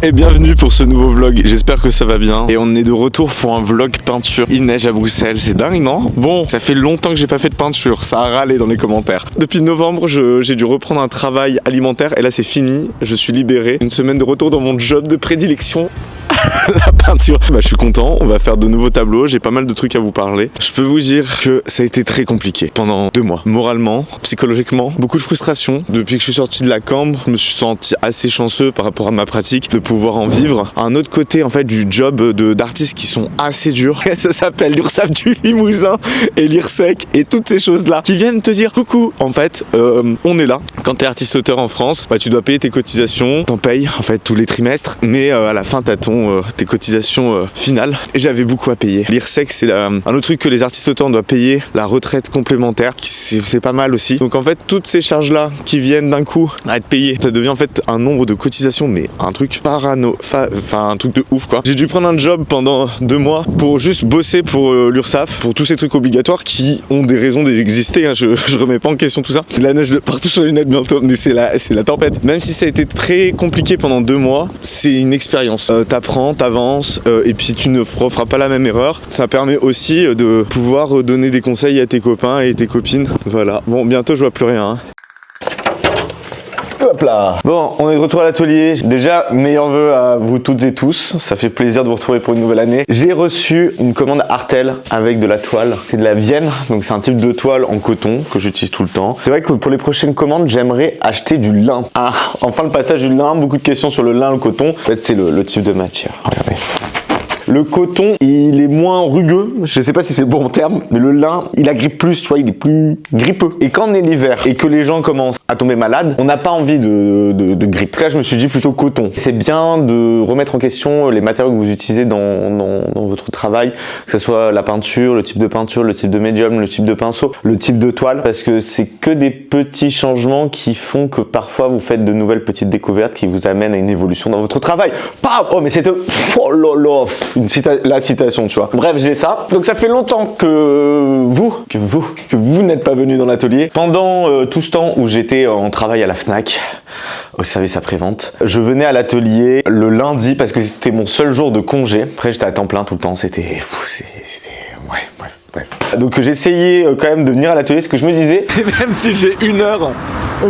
Et bienvenue pour ce nouveau vlog, j'espère que ça va bien. Et on est de retour pour un vlog peinture. Il neige à Bruxelles, c'est dingue non? Bon, ça fait longtemps que j'ai pas fait de peinture, ça a râlé dans les commentaires. Depuis novembre, j'ai dû reprendre un travail alimentaire et là c'est fini, je suis libéré. Une semaine de retour dans mon job de prédilection. La peinture. Je suis content, on va faire de nouveaux tableaux, j'ai pas mal de trucs à vous parler. Je peux vous dire que ça a été très compliqué pendant 2 mois. Moralement, psychologiquement, beaucoup de frustration. Depuis que je suis sorti de la cambre, je me suis senti assez chanceux par rapport à ma pratique de pouvoir en vivre. Un autre côté en fait du job d'artistes qui sont assez durs. Ça s'appelle l'URSSAF du Limousin et l'IRSEC et toutes ces choses-là qui viennent te dire coucou. En fait, on est là. Quand t'es artiste-auteur en France, tu dois payer tes cotisations, t'en payes en fait tous les trimestres, mais à la fin t'as tes cotisations finales et j'avais beaucoup à payer. L'IRSEC c'est un autre truc que les artistes auteurs doivent payer, la retraite complémentaire c'est pas mal aussi. Donc en fait toutes ces charges là qui viennent d'un coup à être payées, ça devient en fait un nombre de cotisations mais un truc un truc de ouf quoi. J'ai dû prendre un job pendant 2 mois pour juste bosser pour l'URSSAF, pour tous ces trucs obligatoires qui ont des raisons d'exister, hein. Je remets pas en question tout ça. C'est la neige de partout sur les lunettes bientôt, mais c'est la tempête. Même si ça a été très compliqué pendant 2 mois, c'est une expérience. T'apprends, t'avances et puis tu ne referas pas la même erreur. Ça permet aussi de pouvoir donner des conseils à tes copains et tes copines. Voilà. Bon, bientôt je vois plus rien. Hein. Hop là. Bon, on est de retour à l'atelier. Déjà, meilleurs vœux à vous toutes et tous. Ça fait plaisir de vous retrouver pour une nouvelle année. J'ai reçu une commande Artel avec de la toile. C'est de la Vienne, donc c'est un type de toile en coton que j'utilise tout le temps. C'est vrai que pour les prochaines commandes, j'aimerais acheter du lin. Ah, enfin le passage du lin. Beaucoup de questions sur le lin, le coton. En fait, c'est le type de matière. Regardez. Le coton, il est moins rugueux, je sais pas si c'est le bon terme, mais le lin, il agrippe plus, tu vois, il est plus grippeux. Et quand on est l'hiver et que les gens commencent à tomber malades, on n'a pas envie de grippe. Là, je me suis dit plutôt coton. C'est bien de remettre en question les matériaux que vous utilisez dans votre travail, que ce soit la peinture, le type de médium, le type de pinceau, le type de toile, parce que c'est que des petits changements qui font que parfois vous faites de nouvelles petites découvertes qui vous amènent à une évolution dans votre travail. Oh, mais c'était... Oh là là, la citation, tu vois. Bref, j'ai ça. Donc ça fait longtemps que vous n'êtes pas venu dans l'atelier. Pendant tout ce temps où j'étais en travail à la Fnac, au service après-vente, je venais à l'atelier le lundi parce que c'était mon seul jour de congé. Après, j'étais à temps plein tout le temps. C'était... Ouais. Donc j'ai essayé quand même de venir à l'atelier, ce que je me disais. Et même si j'ai 1 heure,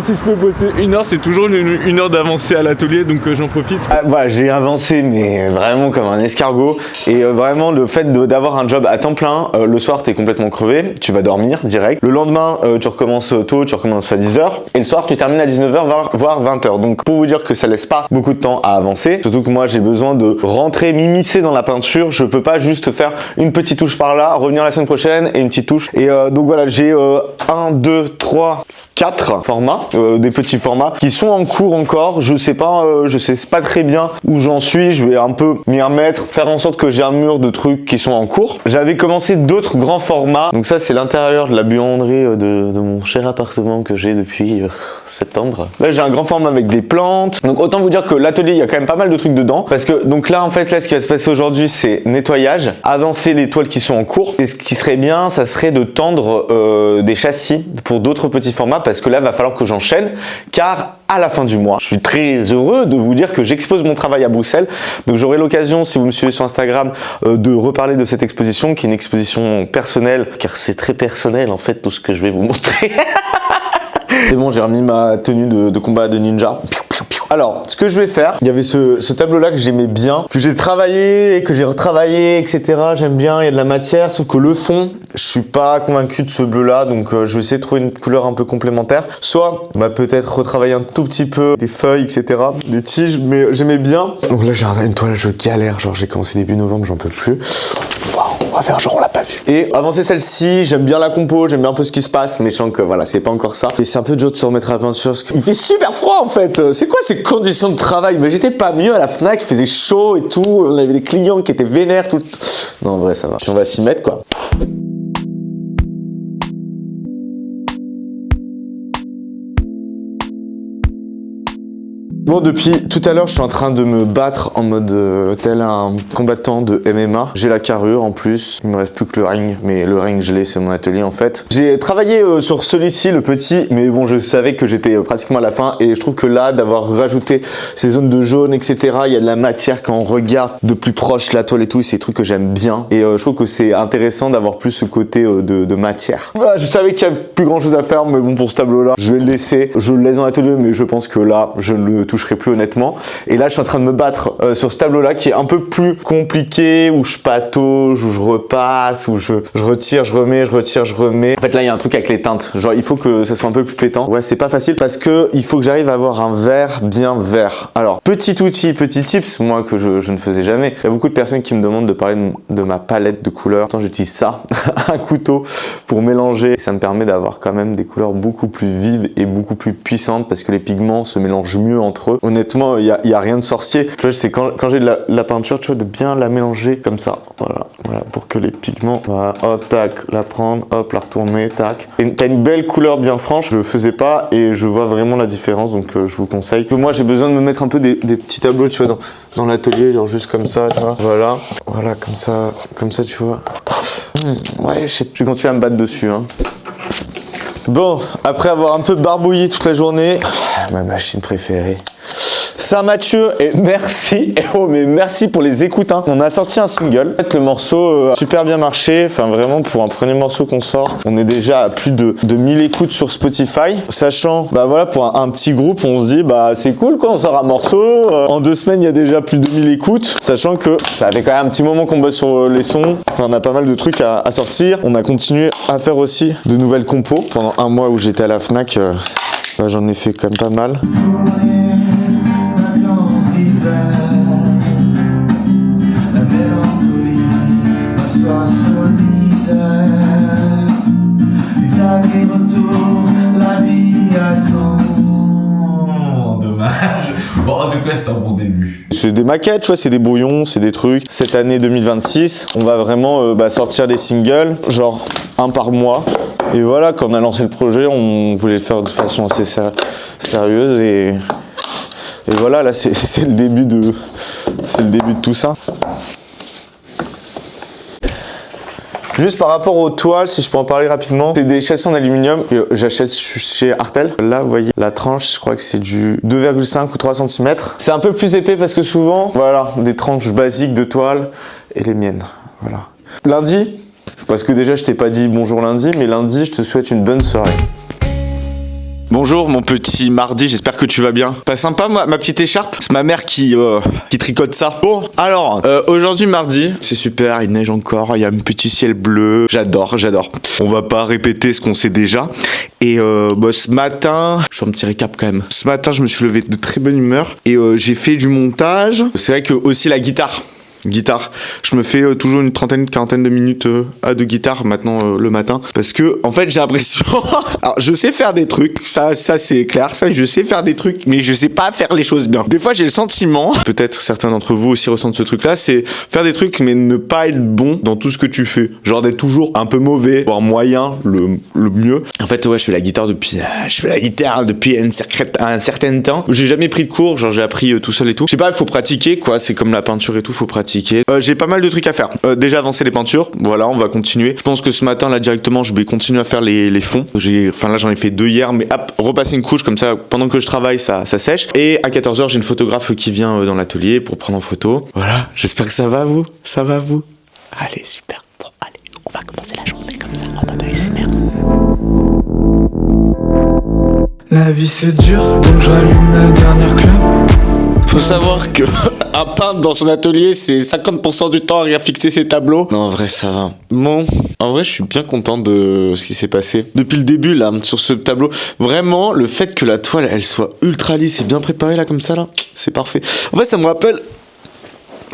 si je peux bosser 1 heure, c'est toujours une heure d'avancée à l'atelier, donc j'en profite. Voilà, j'ai avancé, mais vraiment comme un escargot. Et vraiment, le fait d'avoir un job à temps plein, le soir, t'es complètement crevé, tu vas dormir direct. Le lendemain, tu recommences tôt, tu recommences à 10h. Et le soir, tu termines à 19h, voire 20h. Donc pour vous dire que ça laisse pas beaucoup de temps à avancer. Surtout que moi, j'ai besoin de rentrer, m'immiscer dans la peinture. Je peux pas juste faire une petite touche par là, revenir la semaine prochaine et une petite touche. Et donc voilà, j'ai 1, 2, 3, 4 formats, des petits formats qui sont en cours encore. Je sais pas très bien où j'en suis. Je vais un peu m'y remettre, faire en sorte que j'ai un mur de trucs qui sont en cours. J'avais commencé d'autres grands formats. Donc ça, c'est l'intérieur de la buanderie de mon cher appartement que j'ai depuis septembre. Là, j'ai un grand format avec des plantes. Donc autant vous dire que l'atelier, il y a quand même pas mal de trucs dedans. Parce que donc là, en fait, ce qui va se passer aujourd'hui, c'est nettoyage, avancer les toiles qui sont en cours. Et ce qui serait bien, ça serait de tendre des châssis pour d'autres petits formats parce que là, va falloir que j'enchaîne car à la fin du mois, je suis très heureux de vous dire que j'expose mon travail à Bruxelles. Donc j'aurai l'occasion, si vous me suivez sur Instagram, de reparler de cette exposition qui est une exposition personnelle car c'est très personnel en fait tout ce que je vais vous montrer. C'est bon, j'ai remis ma tenue de combat de ninja. Alors, ce que je vais faire, il y avait ce tableau-là que j'aimais bien, que j'ai travaillé et que j'ai retravaillé, etc. J'aime bien, il y a de la matière, sauf que le fond, je suis pas convaincu de ce bleu-là, donc je vais essayer de trouver une couleur un peu complémentaire. Soit, on va peut-être retravailler un tout petit peu des feuilles, etc., des tiges, mais j'aimais bien. Donc là, j'ai une toile, je galère, genre j'ai commencé début novembre, j'en peux plus. On va faire genre on l'a pas vu. Et avancer celle-ci, j'aime bien la compo, j'aime bien un peu ce qui se passe, mais je sens que voilà, c'est pas encore ça. Et c'est un peu dur de se remettre à la peinture, parce qu'il fait super froid en fait. C'est quoi ces conditions de travail? Mais j'étais pas mieux à la Fnac, il faisait chaud et tout, on avait des clients qui étaient vénères tout le temps. Non en vrai ça va. Puis on va s'y mettre quoi. Bon, depuis tout à l'heure, je suis en train de me battre en mode tel un combattant de MMA. J'ai la carrure en plus, il me reste plus que le ring, mais le ring je l'ai, c'est mon atelier en fait. J'ai travaillé sur celui-ci, le petit, mais bon, je savais que j'étais pratiquement à la fin et je trouve que là, d'avoir rajouté ces zones de jaune, etc., il y a de la matière quand on regarde de plus proche la toile et tout, c'est des trucs que j'aime bien et je trouve que c'est intéressant d'avoir plus ce côté de matière. Voilà, je savais qu'il y avait plus grand chose à faire, mais bon, pour ce tableau-là, je vais le laisser. Je le laisse dans l'atelier, mais je pense que là, je ne le toucherai plus honnêtement. Et là, je suis en train de me battre sur ce tableau-là qui est un peu plus compliqué, où je patauge, où je repasse, où je retire, je remets, je retire, je remets. En fait, là, il y a un truc avec les teintes. Genre, il faut que ça soit un peu plus pétant. Ouais, c'est pas facile parce que il faut que j'arrive à avoir un vert bien vert. Alors, petit outil, petit tips, moi que je ne faisais jamais. Il y a beaucoup de personnes qui me demandent de parler de ma palette de couleurs. Attends, j'utilise ça, un couteau pour mélanger. Ça me permet d'avoir quand même des couleurs beaucoup plus vives et beaucoup plus puissantes parce que les pigments se mélangent mieux entre eux. Honnêtement, il y a rien de sorcier. Tu vois, c'est quand j'ai de la peinture, tu vois, de bien la mélanger comme ça. Voilà, pour que les pigments, voilà, hop, tac, la prendre, hop, la retourner, tac. Et t'as une belle couleur bien franche. Je le faisais pas et je vois vraiment la différence, donc je vous conseille. Moi, j'ai besoin de me mettre un peu des petits tableaux, tu vois, dans l'atelier, genre juste comme ça, tu vois. Voilà, comme ça, tu vois. Ouais, je vais continuer à me battre dessus, hein. Bon, après avoir un peu barbouillé toute la journée, ma machine préférée. Saint-Mathieu, et merci, mais merci pour les écoutes, hein. On a sorti un single. En fait, le morceau a super bien marché, enfin vraiment pour un premier morceau qu'on sort, on est déjà à plus de 1000 écoutes sur Spotify. Sachant, bah voilà, pour un petit groupe, on se dit, bah c'est cool quoi, on sort un morceau, en 2 semaines il y a déjà plus de 1000 écoutes. Sachant que ça fait quand même un petit moment qu'on bosse sur les sons, enfin on a pas mal de trucs à sortir. On a continué à faire aussi de nouvelles compos. Pendant un mois où j'étais à la Fnac, bah, j'en ai fait quand même pas mal. La mélancolie, m'asseoir solitaire, les allers-retours, la vie à son. Dommage. Bon, en tout cas, c'est un bon début. C'est des maquettes, tu vois, c'est des brouillons, c'est des trucs. Cette année 2026, on va vraiment sortir des singles, genre un par mois. Et voilà, quand on a lancé le projet, on voulait le faire de façon assez sérieuse et voilà, là c'est le début de tout ça. Juste par rapport aux toiles, si je peux en parler rapidement, c'est des châssis en aluminium que j'achète chez Artel. Là, vous voyez, la tranche, je crois que c'est du 2,5 ou 3 cm. C'est un peu plus épais parce que souvent, voilà, des tranches basiques de toile et les miennes, voilà. Lundi, parce que déjà je t'ai pas dit bonjour lundi, mais lundi, je te souhaite une bonne soirée. Bonjour mon petit mardi, j'espère que tu vas bien. Pas sympa ma petite écharpe? C'est ma mère qui tricote ça. Bon, alors, aujourd'hui mardi, c'est super, il neige encore, il y a un petit ciel bleu, j'adore. On va pas répéter ce qu'on sait déjà. Et ce matin, je fais un petit récap quand même. Ce matin, je me suis levé de très bonne humeur et j'ai fait du montage. C'est vrai que aussi la guitare, je me fais toujours une quarantaine de minutes de guitare maintenant le matin parce que en fait j'ai l'impression alors je sais faire des trucs, ça c'est clair, ça je sais faire des trucs mais je sais pas faire les choses bien. Des fois j'ai le sentiment, peut-être certains d'entre vous aussi ressentent ce truc là, c'est faire des trucs mais ne pas être bon dans tout ce que tu fais, genre d'être toujours un peu mauvais, voire moyen, le mieux. En fait ouais, je fais la guitare depuis un certain temps. J'ai jamais pris de cours, genre j'ai appris tout seul et tout. Je sais pas, il faut pratiquer quoi, c'est comme la peinture et tout, faut pratiquer. J'ai pas mal de trucs à faire. Déjà avancer les peintures, voilà, on va continuer. Je pense que ce matin là directement, je vais continuer à faire les fonds. Là j'en ai fait 2 hier, mais hop, repasser une couche comme ça pendant que je travaille, ça sèche. Et à 14h, j'ai une photographe qui vient dans l'atelier pour prendre en photo. Voilà, j'espère que ça va vous. Allez, super. Bon, allez, on va commencer la journée comme ça en mode ASMR. La vie c'est dur, donc je rallume la dernière clope. Faut savoir que un peintre dans son atelier, c'est 50% du temps à fixer ses tableaux. Non, en vrai, ça va. Bon, en vrai, je suis bien content de ce qui s'est passé. Depuis le début, là, sur ce tableau, vraiment, le fait que la toile, elle soit ultra lisse et bien préparée, là, comme ça, là, c'est parfait. En fait, ça me rappelle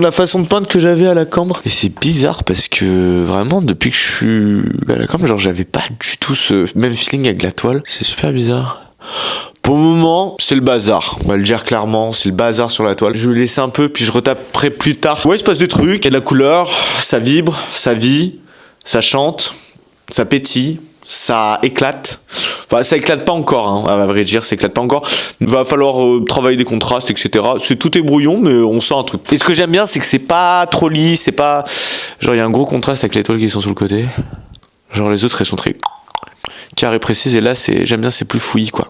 la façon de peindre que j'avais à la Cambre. Et c'est bizarre parce que, vraiment, depuis que je suis à la Cambre, genre, j'avais pas du tout ce même feeling avec la toile. C'est super bizarre. Pour le moment, c'est le bazar. On va le dire clairement, c'est le bazar sur la toile. Je vais laisser un peu, puis je retaperai plus tard. Ouais, il se passe des trucs. Il y a de la couleur, ça vibre, ça vit, ça chante, ça pétille, ça éclate. Enfin, ça éclate pas encore, hein, à vrai dire, ça éclate pas encore. Il va falloir travailler des contrastes, etc. Tout est brouillon, mais on sent un truc. Et ce que j'aime bien, c'est que c'est pas trop lisse, c'est pas... Genre, il y a un gros contraste avec les toiles qui sont sur le côté. Genre, les autres, elles sont très carrées précises, et là, j'aime bien, c'est plus fouillis, quoi.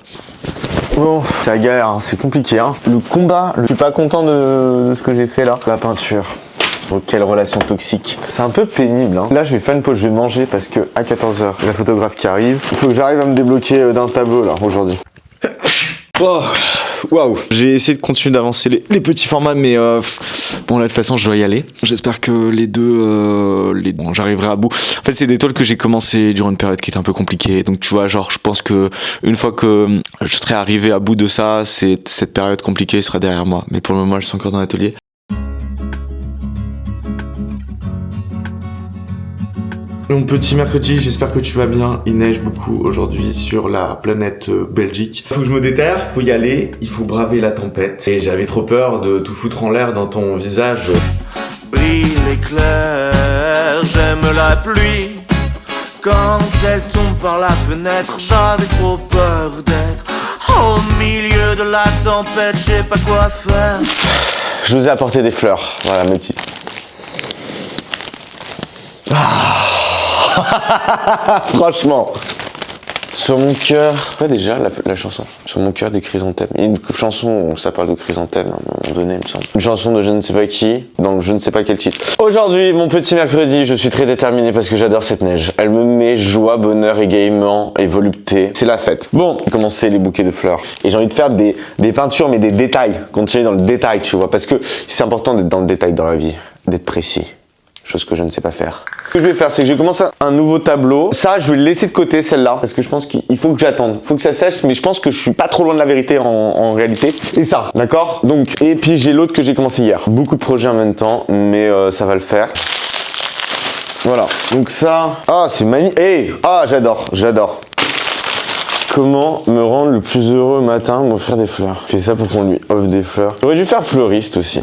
Bon, c'est la galère, hein, c'est compliqué. Hein. Le combat, je suis pas content de ce que j'ai fait là. La peinture. Oh, quelle relation toxique. C'est un peu pénible. Hein. Là, je vais faire une pause, je vais manger parce que à 14h, la photographe qui arrive. Il faut que j'arrive à me débloquer d'un tableau là aujourd'hui. Oh, waouh. J'ai essayé de continuer d'avancer les petits formats, mais bon, là, de toute façon, je dois y aller. J'espère que les deux, bon, j'arriverai à bout. En fait, c'est des toiles que j'ai commencé durant une période qui était un peu compliquée. Donc, tu vois, genre, je pense que une fois que je serai arrivé à bout de ça, cette période compliquée sera derrière moi. Mais pour le moment, je suis encore dans l'atelier. Mon petit mercredi, j'espère que tu vas bien. Il neige beaucoup aujourd'hui sur la planète Belgique. Faut que je me déterre, faut y aller, il faut braver la tempête. Et j'avais trop peur de tout foutre en l'air dans ton visage. Brille l'éclair, j'aime la pluie. Quand elle tombe par la fenêtre, j'avais trop peur d'être au milieu de la tempête, je sais pas quoi faire. Je vous ai apporté des fleurs. Voilà, mes petits. Franchement, sur mon cœur, pas déjà la chanson, sur mon cœur des chrysanthèmes. Il y a une chanson où ça parle de chrysanthèmes à un moment donné, il me semble. Une chanson de je ne sais pas qui, dans je ne sais pas quel titre. Aujourd'hui, mon petit mercredi, je suis très déterminé parce que j'adore cette neige. Elle me met joie, bonheur, égaiement et volupté. C'est la fête. Bon, commencer les bouquets de fleurs. Et j'ai envie de faire des peintures, mais des détails. Continuer dans le détail, tu vois, parce que c'est important d'être dans le détail dans la vie, d'être précis. Chose que je ne sais pas faire. Ce que je vais faire, c'est que je vais commencer un nouveau tableau. Ça, je vais le laisser de côté, celle-là, parce que je pense qu'il faut que j'attende. Il faut que ça sèche, mais je pense que je suis pas trop loin de la vérité en réalité. Et ça, d'accord? Donc, et puis j'ai l'autre que j'ai commencé hier. Beaucoup de projets en même temps, mais ça va le faire. Voilà. Donc ça, ah, c'est magnifique. Hey, ah, j'adore. Comment me rendre le plus heureux le matin, m'offrir des fleurs. Je fais ça pour qu'on lui offre des fleurs. J'aurais dû faire fleuriste aussi.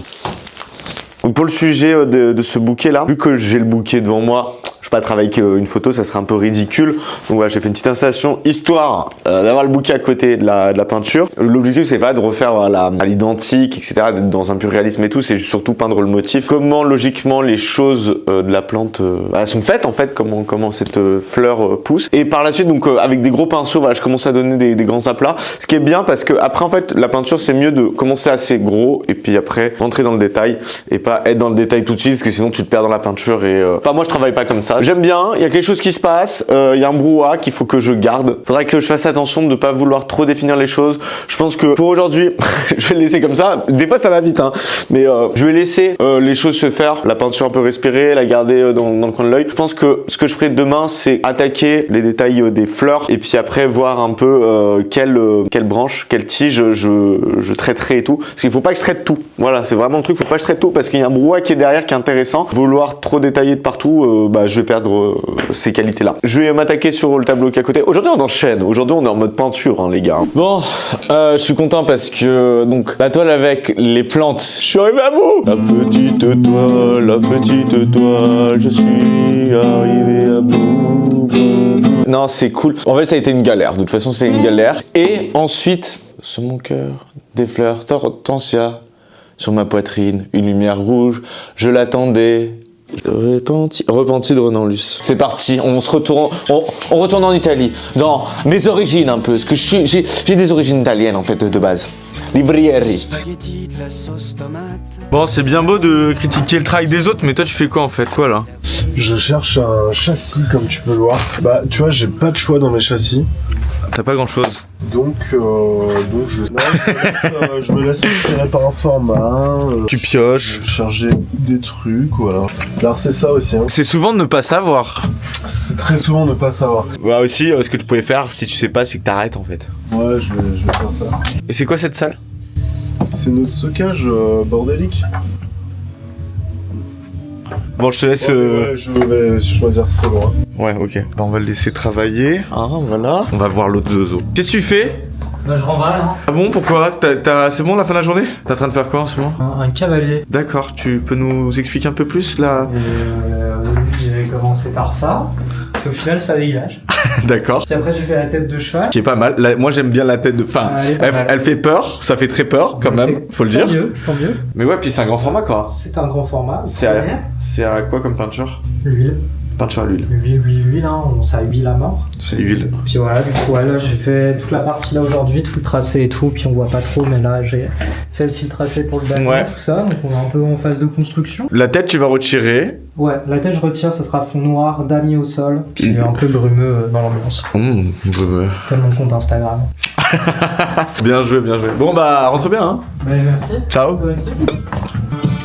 Pour le sujet de ce bouquet là, vu que j'ai le bouquet devant moi, je vais pas travailler avec une photo, ça serait un peu ridicule. Donc voilà, j'ai fait une petite installation histoire d'avoir le bouquet à côté de la peinture. L'objectif c'est pas de refaire à l'identique, etc., d'être dans un pur réalisme et tout, c'est surtout peindre le motif. Comment logiquement les choses de la plante sont faites en fait, comment cette fleur pousse. Et par la suite, donc avec des gros pinceaux, voilà, je commence à donner des grands aplats. Ce qui est bien parce que après en fait, la peinture c'est mieux de commencer assez gros et puis après rentrer dans le détail et pas être dans le détail tout de suite parce que sinon tu te perds dans la peinture et enfin moi je travaille pas comme ça. J'aime bien, il y a quelque chose qui se passe, il y a un brouhaha qu'il faut que je garde. Faudrait que je fasse attention de ne pas vouloir trop définir les choses. Je pense que pour aujourd'hui, je vais le laisser comme ça. Des fois ça va vite, hein, mais je vais laisser les choses se faire. La peinture un peu respirer, la garder dans le coin de l'œil. Je pense que ce que je ferai demain, c'est attaquer les détails des fleurs et puis après voir un peu quelle branche, quelle tige je traiterai et tout. Parce qu'il faut pas que je traite tout. Voilà, c'est vraiment le truc, faut pas que je traite tout parce qu'il y a un brouhaha qui est derrière qui est intéressant. Vouloir trop détailler de partout, je vais perdre ces qualités-là. Je vais m'attaquer sur le tableau qui est à côté. Aujourd'hui, on enchaîne. Aujourd'hui, on est en mode peinture, hein, les gars. Bon, je suis content parce que donc la toile avec les plantes, je suis arrivé à bout. La petite toile, je suis arrivé à bout. Non, c'est cool. En fait, ça a été une galère. De toute façon, c'est une galère. Et ensuite, sur mon cœur, des fleurs tortensia. Sur ma poitrine, une lumière rouge, je l'attendais. Repenti de Renan Luce. C'est parti, on retourne en Italie, dans mes origines un peu, parce que j'ai des origines italiennes en fait de base. Livrieri. Bon, c'est bien beau de critiquer le travail des autres, mais toi tu fais quoi en fait, toi là? Je cherche un châssis comme tu peux le voir. Bah tu vois, j'ai pas de choix dans mes châssis. T'as pas grand chose. Donc je me laisse inspirer par un format. Tu pioches. Charger des trucs, voilà. Alors c'est ça aussi. Hein. C'est souvent de ne pas savoir. C'est très souvent ne pas savoir. Ouais aussi, ce que tu pouvais faire, si tu sais pas, c'est que t'arrêtes en fait. Ouais, je vais faire ça. Et c'est quoi cette salle? C'est notre stockage bordélique. Bon, je te laisse... Ouais, je vais choisir solo. Hein. Ouais, ok. Bah, on va le laisser travailler. Ah, voilà. On va voir l'autre zozo. Qu'est-ce que tu fais? Bah, je remballe. Hein. Ah bon, pourquoi? C'est bon la fin de la journée? T'es en train de faire quoi en ce moment? Un cavalier. D'accord, tu peux nous expliquer un peu plus là? J'ai commencé par ça. Et au final, ça dégage. D'accord. Puis après, j'ai fait la tête de cheval. Qui est pas mal. Moi j'aime bien la tête de. Enfin, Elle est pas mal. elle fait peur, ça fait très peur quand Donc, même, faut le dire. Tant mieux. Mais ouais, puis c'est un grand format quoi. C'est un grand format. C'est à quoi comme peinture? L'huile. Peinture à l'huile. Huile, hein. Ça huile à mort. C'est huile. Puis voilà, du coup, là, j'ai fait toute la partie là aujourd'hui, tout le tracé et tout. Puis on voit pas trop, mais là, j'ai fait aussi le tracé pour le bateau, Ouais. tout ça. Donc on est un peu en phase de construction. La tête tu vas retirer. Ouais, la tête, je retire, ça sera fond noir, damier au sol. Puis un peu brumeux dans l'ambiance. Comme mon compte Instagram. Bien joué, bien joué. Bon bah rentre bien hein. Ouais, merci. Ciao. Toi aussi.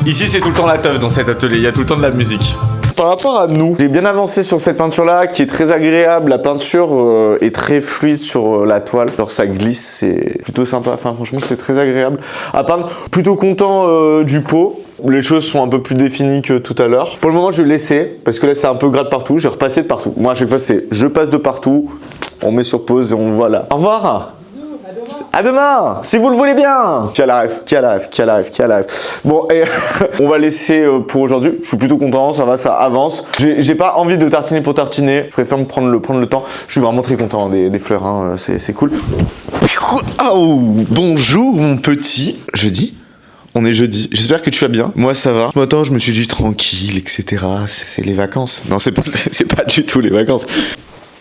Ici c'est tout le temps la teuf dans cet atelier, il y a tout le temps de la musique. Par rapport à nous, j'ai bien avancé sur cette peinture-là, qui est très agréable. La peinture est très fluide sur la toile. Alors ça glisse, c'est plutôt sympa. Enfin, franchement, c'est très agréable à peindre. Plutôt content du pot. Les choses sont un peu plus définies que tout à l'heure. Pour le moment, je vais laisser, parce que là, c'est un peu gras de partout. J'ai repassé de partout. Moi, à chaque fois, c'est je passe de partout. On met sur pause et on voit là. Au revoir. À demain, si vous le voulez bien. Qui a la ref. Bon, et on va laisser pour aujourd'hui. Je suis plutôt content, ça va, ça avance. J'ai pas envie de tartiner pour tartiner. Je préfère me prendre le temps. Je suis vraiment très content des fleurs, hein. C'est cool. Oh, bonjour mon petit. Jeudi. On est jeudi. J'espère que tu vas bien. Moi, ça va. Ce matin, je me suis dit tranquille, etc. C'est les vacances. Non, c'est pas du tout les vacances.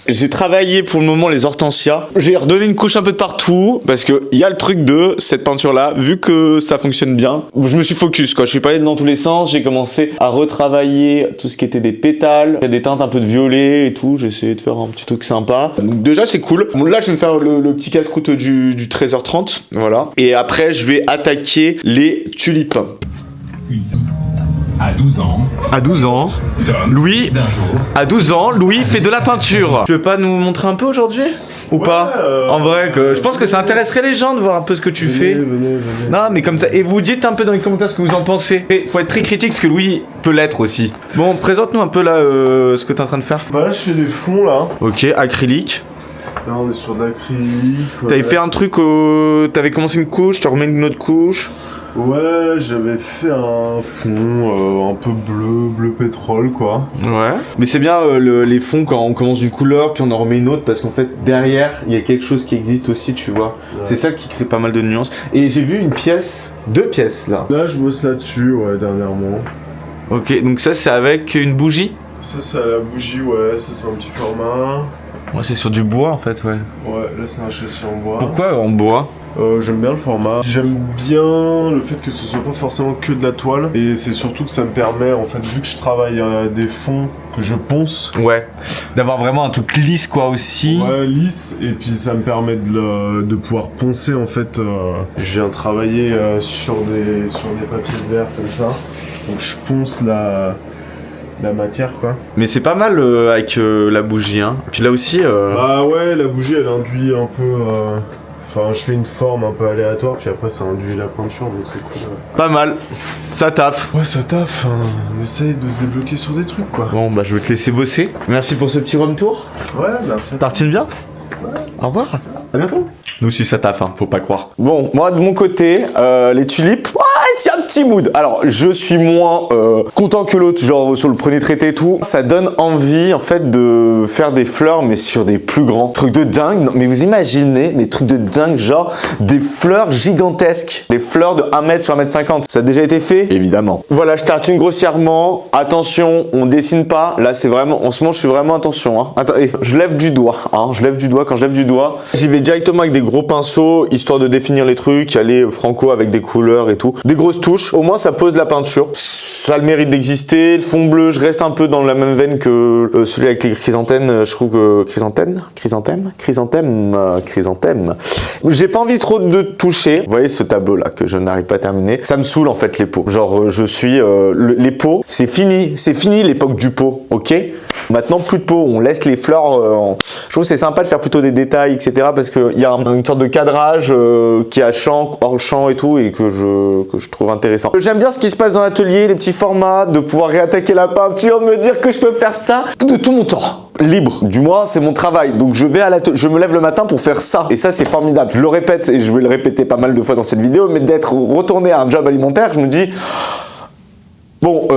J'ai travaillé pour le moment les hortensias. J'ai redonné une couche un peu de partout parce que il y a le truc de cette peinture là. Vu que ça fonctionne bien, je me suis focus quoi. Je suis pas allé dans tous les sens. J'ai commencé à retravailler tout ce qui était des pétales, des teintes un peu de violet et tout. J'ai essayé de faire un petit truc sympa. Donc déjà c'est cool. Bon, là je vais me faire le petit casse-croûte du 13h30. Voilà. Et après je vais attaquer les tulipes. À 12 ans, À 12 ans, Tom, Louis, d'un jour, à 12 ans, Louis fait de la peinture. Tu veux pas nous montrer un peu aujourd'hui? Ou pas? En vrai, je pense que ça intéresserait les gens de voir un peu ce que tu fais. Venez. Non, mais comme ça. Et vous dites un peu dans les commentaires ce que vous en pensez. Et faut être très critique, parce que Louis peut l'être aussi. Bon, présente-nous un peu là ce que t'es en train de faire. Bah là, je fais des fonds là. Ok, acrylique. Là, on est sur de l'acrylique. T'avais fait un truc, t'avais commencé une couche, tu remets une autre couche. Ouais, j'avais fait un fond un peu bleu pétrole quoi. Ouais. Mais c'est bien les fonds quand on commence d'une couleur, puis on en remet une autre, parce qu'en fait, derrière, il y a quelque chose qui existe aussi, tu vois. Ouais. C'est ça qui crée pas mal de nuances. Et j'ai vu deux pièces là. Là, je bosse là-dessus, ouais, dernièrement. Ok, donc ça c'est avec une bougie. Ça, c'est à la bougie, ouais, ça, c'est un petit format. Ouais, c'est sur du bois en fait, ouais. Ouais, là, c'est un châssis en bois. Pourquoi en bois? J'aime bien le format. J'aime bien le fait que ce soit pas forcément que de la toile. Et c'est surtout que ça me permet, en fait, vu que je travaille des fonds que je ponce, Ouais. D'avoir vraiment un truc lisse quoi aussi. ouais, lisse, et puis ça me permet de pouvoir poncer, en fait. Je viens travailler sur des papiers verts comme ça. Donc je ponce la matière, quoi. Mais c'est pas mal avec la bougie, hein. Puis là aussi. Bah ouais, la bougie, elle induit un peu... Enfin, je fais une forme un peu aléatoire, puis après ça induit la peinture, donc c'est cool. Pas mal. Ça taffe. Ouais, ça taffe, hein. On essaye de se débloquer sur des trucs, quoi. Bon, bah je vais te laisser bosser. Merci pour ce petit run tour. Ouais, merci. Tartine bien. Au revoir. À bientôt. Nous aussi ça taffe, hein. Faut pas croire. Bon, moi de mon côté, les tulipes, il y a un petit mood. Alors, je suis moins content que l'autre, genre sur le premier traité et tout. Ça donne envie, en fait, de faire des fleurs, mais sur des plus grands. Trucs de dingue. Non, mais vous imaginez, des trucs de dingue, genre des fleurs gigantesques. Des fleurs de 1 mètre sur 1 mètre 50. Ça a déjà été fait? Évidemment. Voilà, je tartine grossièrement. Attention, on dessine pas. Là, c'est vraiment, en ce moment, je suis vraiment attention. Hein. Attendez, je lève du doigt. Hein. Je lève du doigt. Quand je lève du doigt, j'y vais directement avec des gros pinceaux, histoire de définir les trucs, aller franco avec des couleurs et tout. Des grosses touches, au moins ça pose la peinture. Ça a le mérite d'exister. Le fond bleu, je reste un peu dans la même veine que celui avec les chrysanthèmes. Je trouve que chrysanthème. J'ai pas envie trop de toucher. Vous voyez ce tableau là que je n'arrive pas à terminer. Ça me saoule en fait les pots. Genre je suis les pots, c'est fini l'époque du pot, ok? Maintenant plus de pots, on laisse les fleurs. Je trouve que c'est sympa de faire plutôt des détails, etc. Parce qu'il y a une sorte de cadrage qui a champ, hors champ et tout, et que je trouve intéressant. J'aime bien ce qui se passe dans l'atelier, les petits formats, de pouvoir réattaquer la peinture, de me dire que je peux faire ça de tout mon temps. Libre, du moins c'est mon travail, donc je me lève le matin pour faire ça, et ça c'est formidable. Je le répète, et je vais le répéter pas mal de fois dans cette vidéo, mais d'être retourné à un job alimentaire, je me dis bon,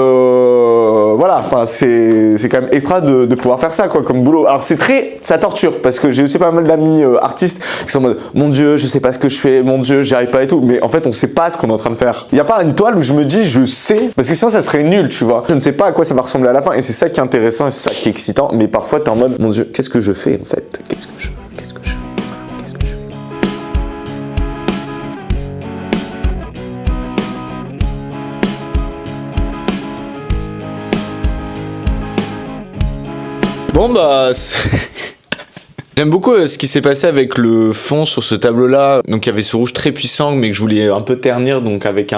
voilà, voilà, enfin c'est quand même extra de pouvoir faire ça quoi comme boulot. Alors ça torture parce que j'ai aussi pas mal d'amis artistes qui sont en mode mon Dieu, je sais pas ce que je fais, mon Dieu, j'y arrive pas et tout. Mais en fait, on sait pas ce qu'on est en train de faire. Il y a pas une toile où je me dis je sais, parce que sinon ça serait nul, tu vois. Je ne sais pas à quoi ça va ressembler à la fin et c'est ça qui est intéressant et c'est ça qui est excitant. Mais parfois t'es en mode mon Dieu, qu'est-ce que je fais en fait? Qu'est-ce que je fais? Bon bah j'aime beaucoup ce qui s'est passé avec le fond sur ce tableau-là. Donc il y avait ce rouge très puissant, mais que je voulais un peu ternir, donc avec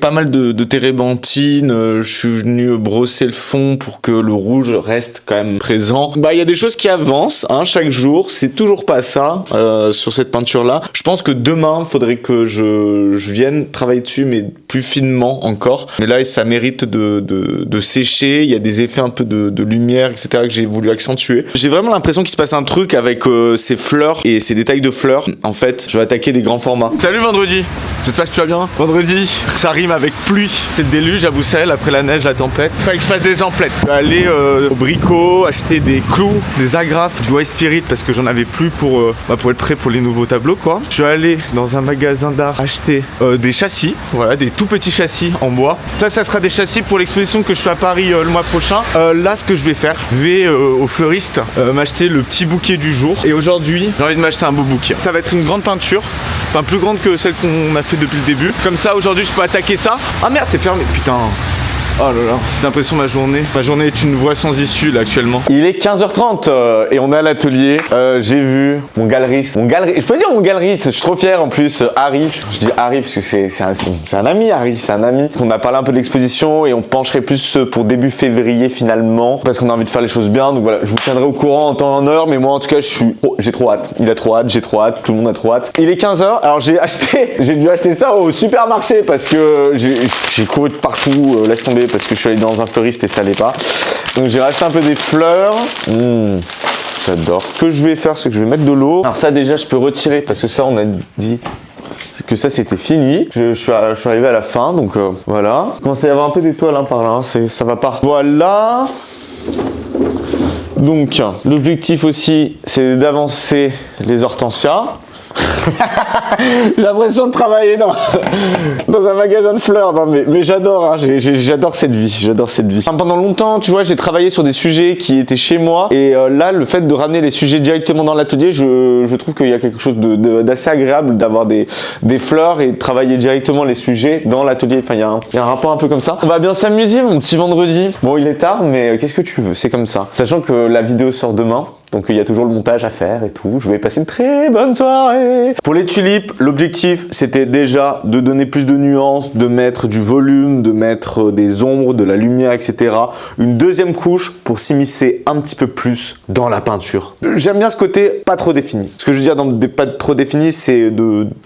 pas mal de térébenthine. Je suis venu brosser le fond pour que le rouge reste quand même présent. Bah il y a des choses qui avancent, hein, chaque jour. C'est toujours pas ça sur cette peinture-là. Je pense que demain, il faudrait que je vienne travailler dessus, mais plus finement encore. Mais là, ça mérite de sécher. Il y a des effets un peu de lumière, etc. que j'ai voulu accentuer. J'ai vraiment l'impression qu'il se passe un truc avec ces fleurs et ces détails de fleurs. En fait, je vais attaquer des grands formats. Salut vendredi, j'espère que tu vas bien. Vendredi, ça rime avec pluie. C'est le déluge à Bruxelles, après la neige, la tempête. Fallait que je fasse des emplettes. Je vais aller au Brico, acheter des clous, des agrafes, du white spirit parce que j'en avais plus pour être prêt pour les nouveaux tableaux quoi. Je suis allé dans un magasin d'art acheter des châssis, voilà, des tout petits châssis en bois. Ça sera des châssis pour l'exposition que je fais à Paris le mois prochain. Là, ce que je vais faire, je vais au fleuriste m'acheter le petit bouquet du jour. Et aujourd'hui, j'ai envie de m'acheter un beau bouquet. Ça va être une grande peinture, enfin plus grande que celle qu'on a fait depuis le début. Comme ça, aujourd'hui, je peux attaquer ça. Ah merde, c'est fermé, putain. Oh là là, j'ai l'impression ma journée est une voie sans issue là actuellement. Il est 15h30 et on est à l'atelier. J'ai vu mon galeriste, je peux dire mon galeriste, je suis trop fier en plus, Harry. Je dis Harry parce que c'est un ami, Harry, c'est un ami. On a parlé un peu de l'exposition et on pencherait plus pour début février finalement parce qu'on a envie de faire les choses bien. Donc voilà, je vous tiendrai au courant en temps et en heure, mais moi en tout cas j'ai trop hâte. Il a trop hâte, j'ai trop hâte, tout le monde a trop hâte. Il est 15h, alors j'ai dû acheter ça au supermarché parce que j'ai couru de partout, laisse tomber. Parce que je suis allé dans un fleuriste et ça allait pas. Donc j'ai racheté un peu des fleurs. J'adore. Ce que je vais faire, c'est que je vais mettre de l'eau. Alors ça déjà, je peux retirer parce que ça, on a dit que ça c'était fini. Je suis arrivé à la fin, donc voilà. Il commence à y avoir un peu d'étoiles par là, hein, ça va pas. Voilà. Donc l'objectif aussi, c'est d'avancer les hortensias. J'ai l'impression de travailler dans un magasin de fleurs. Non, mais j'adore, hein, j'adore cette vie, Enfin, pendant longtemps, tu vois, j'ai travaillé sur des sujets qui étaient chez moi et là, le fait de ramener les sujets directement dans l'atelier, je trouve qu'il y a quelque chose d'assez agréable d'avoir des fleurs et de travailler directement les sujets dans l'atelier. Enfin, il y a un rapport un peu comme ça. On va bien s'amuser, mon petit vendredi. Bon, il est tard, mais qu'est-ce que tu veux, c'est comme ça. Sachant que la vidéo sort demain. Donc il y a toujours le montage à faire et tout. Je vais passer une très bonne soirée. Pour les tulipes, l'objectif c'était déjà de donner plus de nuances, de mettre du volume, de mettre des ombres, de la lumière, etc. Une deuxième couche pour s'immiscer un petit peu plus dans la peinture. J'aime bien ce côté pas trop défini. Ce que je veux dire dans des pas trop défini, c'est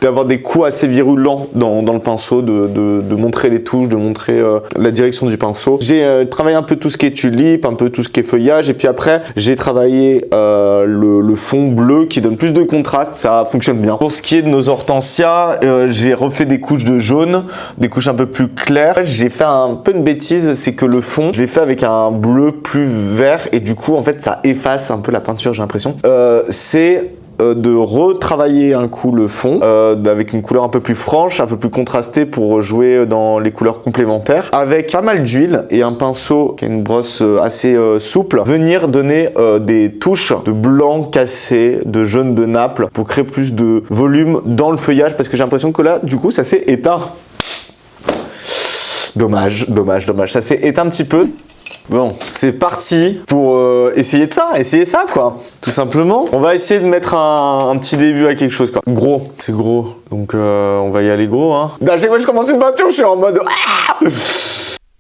d'avoir des coups assez virulents dans le pinceau, de montrer les touches, de montrer la direction du pinceau. J'ai travaillé un peu tout ce qui est tulipe, un peu tout ce qui est feuillage, et puis après j'ai travaillé le fond bleu qui donne plus de contraste, ça fonctionne bien. Pour ce qui est de nos hortensias, j'ai refait des couches de jaune, des couches un peu plus claires. J'ai fait un peu une bêtise, c'est que le fond, je l'ai fait avec un bleu plus vert et du coup en fait ça efface un peu la peinture, j'ai l'impression. C'est de retravailler un coup le fond avec une couleur un peu plus franche, un peu plus contrastée pour jouer dans les couleurs complémentaires avec pas mal d'huile et un pinceau qui a une brosse assez souple, venir donner des touches de blanc cassé, de jaune de Naples pour créer plus de volume dans le feuillage parce que j'ai l'impression que là du coup ça s'est éteint. Dommage, ça s'est éteint un petit peu. Bon, c'est parti pour essayer ça quoi, tout simplement. On va essayer de mettre un petit début à quelque chose quoi. Gros, c'est gros, donc on va y aller gros hein. À chaque fois que je commence une peinture, je suis en mode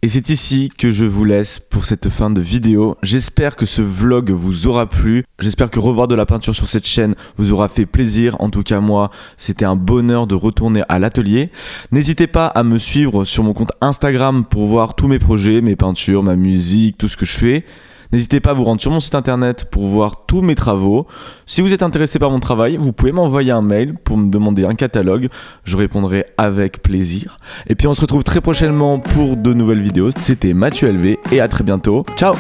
Et c'est ici que je vous laisse pour cette fin de vidéo. J'espère que ce vlog vous aura plu. J'espère que revoir de la peinture sur cette chaîne vous aura fait plaisir. En tout cas moi, c'était un bonheur de retourner à l'atelier. N'hésitez pas à me suivre sur mon compte Instagram pour voir tous mes projets, mes peintures, ma musique, tout ce que je fais. N'hésitez pas à vous rendre sur mon site internet pour voir tous mes travaux. Si vous êtes intéressé par mon travail, vous pouvez m'envoyer un mail pour me demander un catalogue. Je répondrai avec plaisir. Et puis on se retrouve très prochainement pour de nouvelles vidéos. C'était Mathieu LV et à très bientôt. Ciao!